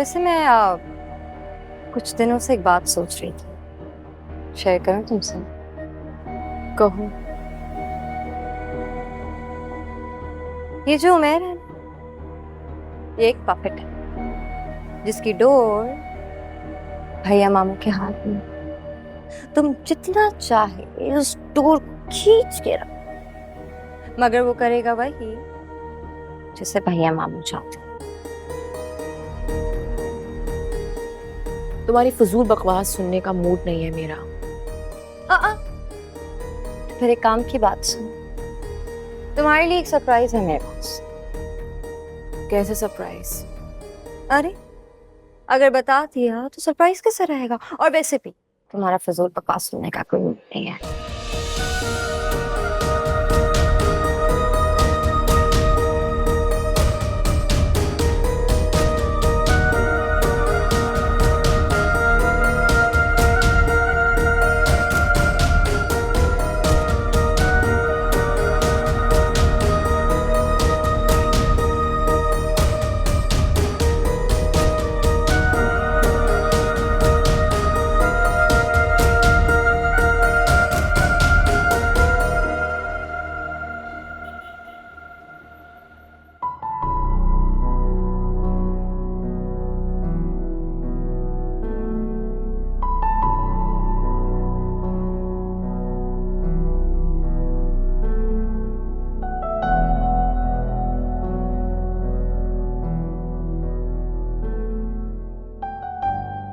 वैसे मैं कुछ दिनों से एक बात सोच रही थी, शेयर करूं तुमसे? कहो। ये जो उमेर है ना, ये एक पपेट है जिसकी डोर भैया मामू के हाथ में। तुम जितना चाहे उस डोर को खींच के रखो, मगर वो करेगा वही जिसे भैया मामू चाहते। तुम्हारी फजूल बकवास सुनने का मूड नहीं है मेरा। तो फिर एक काम की बात सुन, तुम्हारे लिए एक सरप्राइज है मेरे पास। कैसे सरप्राइज? अरे अगर बता दिया तो सरप्राइज कैसा रहेगा? और वैसे भी तुम्हारा फजूल बकवास सुनने का कोई मूड नहीं है।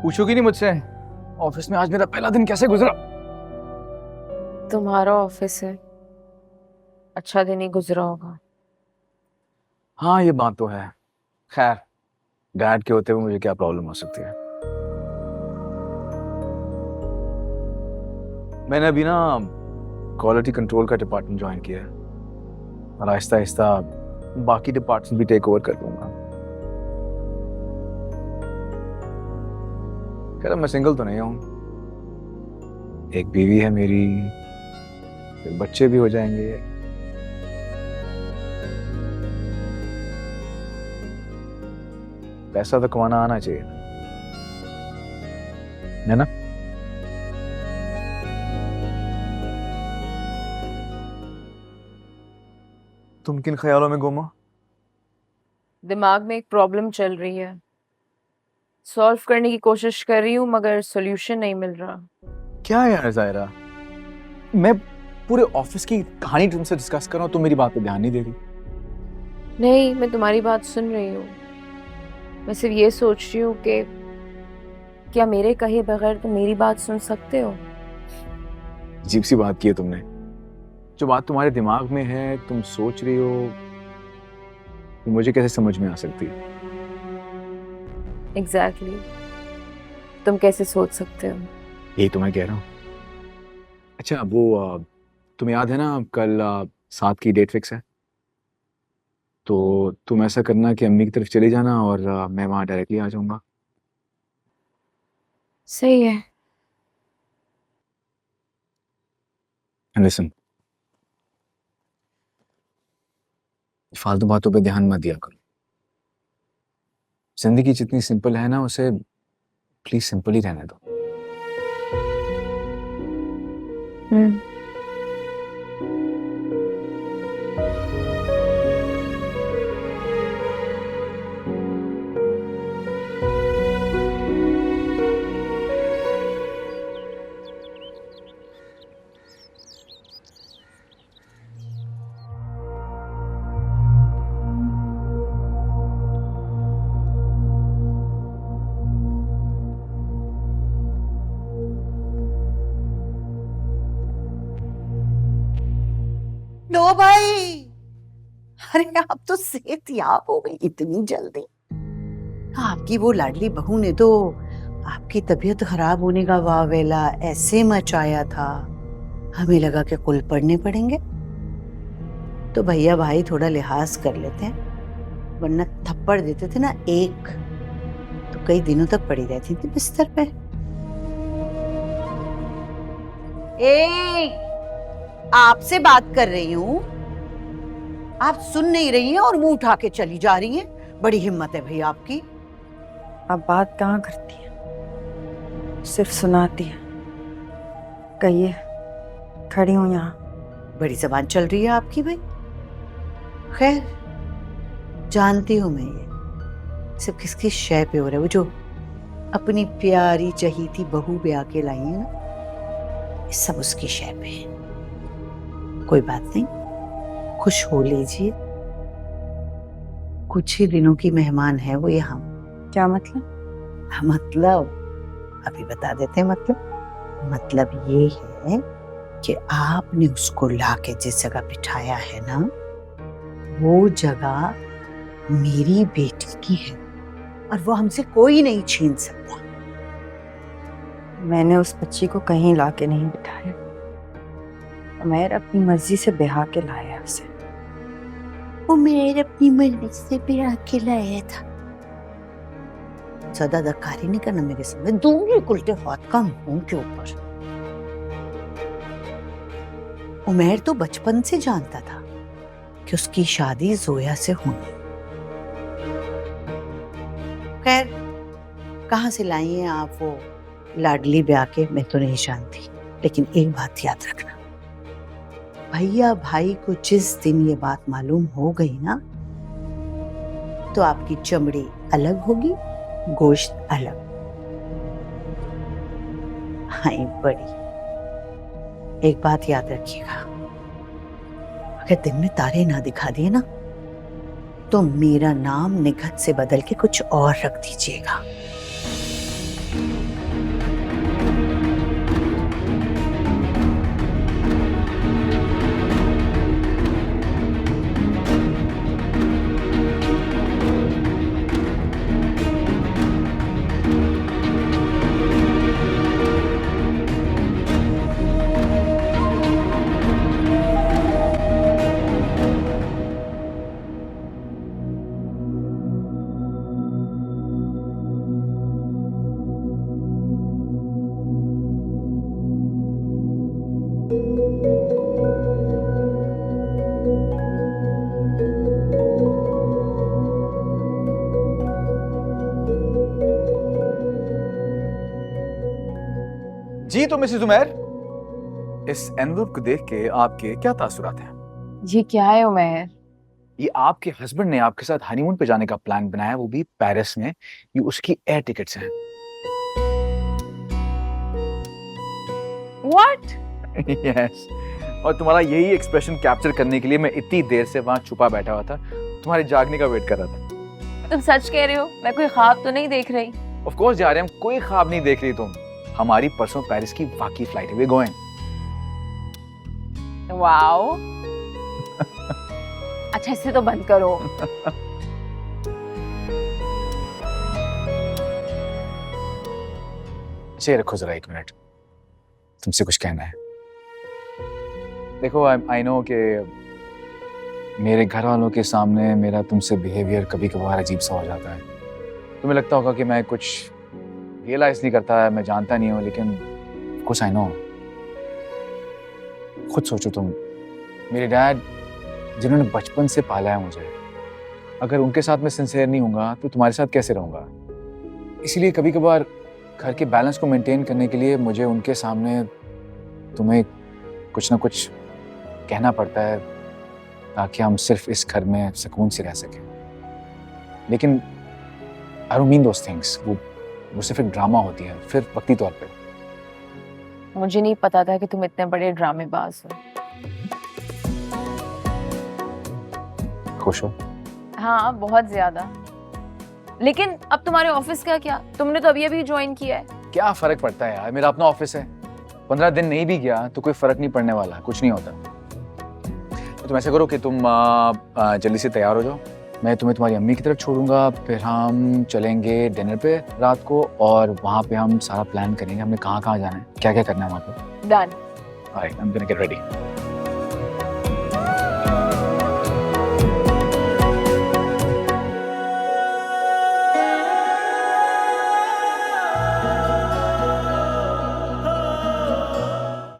पूछोगी नहीं मुझसे ऑफिस में आज मेरा पहला दिन कैसे गुजरा? तुम्हारा ऑफिस है, अच्छा दिन ही गुजरा होगा। हाँ ये बात तो है। खैर डैड के होते हुए मुझे क्या प्रॉब्लम हो सकती है। मैंने अभी ना क्वालिटी कंट्रोल का डिपार्टमेंट ज्वाइन किया है और आहिस्ता आहिस्ता बाकी डिपार्टमेंट भी टेक ओवर कर लूंगा। खैर मैं सिंगल तो नहीं हूँ, एक बीवी है मेरी, फिर बच्चे भी हो जाएंगे। पैसा तो कमाना आना चाहिए, है ना? तुम किन ख्यालों में गुम हो? दिमाग में एक प्रॉब्लम चल रही है, सॉल्व करने की कोशिश कर रही हूँ मगर सॉल्यूशन नहीं मिल रहा। क्या है यार जायरा, मैं पूरे ऑफिस की कहानी तुमसे डिस्कस कर रहा हूँ, तुम मेरी बात पे ध्यान नहीं दे रही। नहीं, मैं तुम्हारी बात सुन रही हूँ। मैं सिर्फ ये सोच रही हूँ कि क्या मेरे कहे बगैर तुम मेरी बात सुन सकते हो? अजीब सी बात की है तुमने। जो बात तुम्हारे दिमाग में है, तुम सोच रही हो, वो मुझे कैसे समझ में आ सकती है? एग्जैक्टली तुम कैसे सोच सकते हो? यही तो मैं कह रहा हूँ। अच्छा वो तुम्हें याद है ना कल 7 की डेट फिक्स है, तो तुम ऐसा करना कि अम्मी की तरफ चले जाना और मैं वहां डायरेक्टली आ जाऊंगा। सही है। लिसन, फालतू बातों पे ध्यान मत दिया करो। जिंदगी जितनी सिंपल है ना, उसे प्लीज सिंपल ही रहने दो। हम्म। लो भाई, अरे आप तो सेहतयाब हो गई इतनी जल्दी। आपकी वो लाडली बहू ने तो आपकी तबीयत खराब होने का वावेला ऐसे मचाया था, हमें लगा कि कुल पड़ने पड़ेंगे। तो भैया भाई थोड़ा लिहाज कर लेते हैं, वरना थप्पड़ देते थे ना एक, तो कई दिनों तक पड़ी रहती थी बिस्तर पे। आपसे बात कर रही हूँ, आप सुन नहीं रही हैं और मुंह उठा के चली जा रही हैं। बड़ी हिम्मत है भैया आपकी। आप बात कहाँ करती हैं, सिर्फ सुनाती हैं। कहिए, खड़ी हूँ यहाँ। बड़ी जबान चल रही है आपकी भाई। खैर, जानती हूँ मैं ये सब किसकी शय पे हो रहा है। वो जो अपनी प्यारी चहीती बहू ब्याह के लाई है ना, ये सब उसकी शय पे है। कोई बात नहीं, खुश हो लीजिए। कुछ ही दिनों की मेहमान है वो यहाँ। क्या मतलब? मतलब अभी बता देते हैं। मतलब ये है कि आपने उसको लाके जिस जगह बिठाया है ना, वो जगह मेरी बेटी की है और वो हमसे कोई नहीं छीन सकता। मैंने उस बच्ची को कहीं लाके नहीं बिठाया। उमैर अपनी मर्जी से ब्याह के लाया उसे। उमैर अपनी मर्जी से ब्याह के लाया था। ज्यादा दक्कारी नहीं करना मेरे सामने, दूंगी उल्टे हाथ का मुंह के ऊपर। उमैर तो बचपन से जानता था कि उसकी शादी जोया से होनी। खैर, कहाँ से लाई हैं आप वो लाडली ब्याह के, मैं तो नहीं जानती। लेकिन एक बात याद रखना, भैया भाई को जिस दिन ये बात मालूम हो गई ना, तो आपकी चमड़ी अलग होगी, गोश्त अलग। हाँ बड़ी, एक बात याद रखिएगा, अगर दिन में तारे ना दिखा दिए ना, तो मेरा नाम निगहत से बदल के कुछ और रख दीजिएगा। जी तो मिसेस उमैर, इस एनवलप को देख के आपके क्या तासुरात हैं? ये क्या है उमैर? ये आपके हस्बैंड ने आपके साथ हनीमून पे जाने का प्लान बनाया, वो भी पेरिस में। ये उसकी एयर टिकट्स हैं। What? यस। और तुम्हारा यही एक्सप्रेशन कैप्चर करने के लिए मैं इतनी देर से वहां छुपा बैठा हुआ था, तुम्हारे जागने का वेट कर रहा था। तुम सच कह रहे हो? मैं कोई ख्वाब तो नहीं देख रही? ऑफ कोर्स जा रहे हैं हम, कोई ख्वाब नहीं देख रही तुम। हमारी परसों पेरिस की वाकई फ्लाइट है, वी गोइंग। वाओ। अच्छा, इससे तो बंद करो। अच्छे रखो जरा, एक मिनट, तुमसे कुछ कहना है। देखो, आई नो कि मेरे घर वालों के सामने मेरा तुमसे बिहेवियर कभी कभार अजीब सा हो जाता है। तुम्हें लगता होगा कि मैं कुछ रियलाइज नहीं करता है, मैं जानता नहीं हूँ, लेकिन कुछ आई नो। खुद सोचो तुम, मेरे डैड जिन्होंने बचपन से पाला है मुझे, अगर उनके साथ मैं सिंसियर नहीं होऊंगा तो तुम्हारे साथ कैसे रहूंगा? इसीलिए कभी कभार घर के बैलेंस को मेंटेन करने के लिए मुझे उनके सामने तुम्हें कुछ ना कुछ कहना पड़ता है, ताकि हम सिर्फ इस घर में सुकून से रह सकें। लेकिन I don't mean those things, वो सिर्फ एक ड्रामा होती है, फिर वक्ती तौर पे। मुझे नहीं पता था कि तुम इतने बड़े ड्रामेबाज हो। खुश हो? हाँ, बहुत ज्यादा। लेकिन अब तुम्हारे ऑफिस का क्या? तुमने तो अभी अभी ज्वाइन किया है। क्या फर्क पड़ता है यार, मेरा अपना ऑफिस है। 15 दिन नहीं भी गया तो कोई फर्क नहीं पड़ने वाला, कुछ नहीं होता। तो तुम ऐसा करो कि तुम जल्दी से तैयार हो जाओ, मैं तुम्हें तुम्हारी अम्मी की तरफ छोड़ूंगा, फिर हम चलेंगे डिनर पे रात को, और वहाँ पे हम सारा प्लान करेंगे हमने कहाँ कहाँ जाना है, क्या क्या करना है वहाँ पे। Done. Alright, I am gonna get ready.